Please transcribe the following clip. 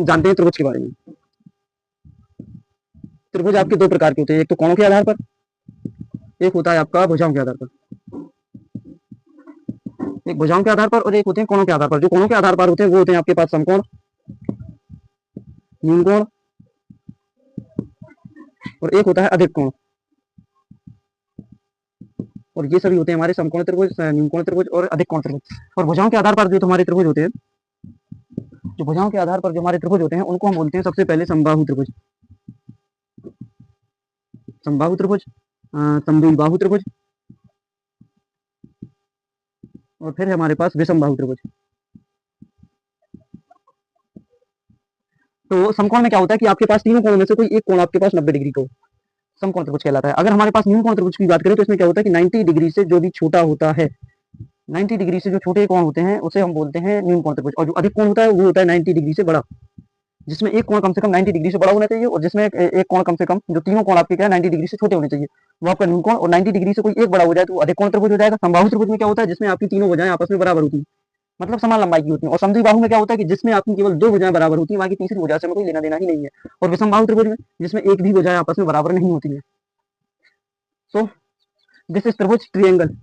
जानते हैं त्रिभुज के बारे में। त्रिभुज आपके दो प्रकार के होते हैं, एक तो कोणों के आधार पर, एक होता है आपका भुजाओं के आधार पर। एक भुजाओं के आधार पर और एक होते हैं कोणों के आधार पर। जो कोणों के आधार पर होते हैं वो होते हैं आपके पास समकोण, न्यूनकोण और एक होता है अधिक कोण। और ये सभी होते हैं हमारे समकोण त्रिभुज, न्यूनकोण त्रिभुज और अधिक कोण त्रिभुज। और भुजाओं के आधार पर जो हमारे त्रिभुज होते हैं, जो भुजाओं के आधार पर जो हमारे त्रिभुज होते हैं उनको हम बोलते हैं सबसे पहले समबाहु त्रिभुज, समबाहु त्रिभुज, समद्विबाहु त्रिभुज और फिर हमारे पास विषमबाहु त्रिभुज। तो समकोण में क्या होता है कि आपके पास तीनों कोणों में से कोई एक कोण आपके पास 90 डिग्री का हो, समकोण त्रिभुज कहलाता है। अगर हमारे पास न्यूनकोण त्रिभुज की बात करें तो इसमें क्या होता है कि 90 डिग्री से जो भी छोटा होता है, 90 डिग्री से जो छोटे कोण होते हैं उसे हम बोलते हैं न्यूनकोण त्रिभुज। और जो अधिक कोण होता है वो होता है 90 डिग्री से बड़ा, जिसमें एक कोण कम से कम 90 डिग्री से बड़ा होना चाहिए और जिसमें एक कोण कम से कम, जो तीनों कोण आपके क्या है 90 डिग्री से छोटे होने चाहिए, वो आपका न्यूनकोण। और 90 डिग्री से कोई एक बड़ा हो जाए तो वो अधिक कोण त्रिभुज हो जाएगा। समबाहु त्रिभुज में क्या होता है, जिसमें आपकी तीनों भुजाएं आपस में बराबर होती है, मतलब समान लंबाई की होती है। और समद्विबाहु में क्या होता है कि जिसमें आपकी केवल दो भुजाएं बराबर होती है, बाकी तीसरी भुजा से कोई लेना देना ही नहीं है। और विषमबाहु त्रिभुज में जिसमें एक भी भुजाएं आपस में बराबर नहीं होती है। सो दिस इज त्रिभुज ट्रायंगल।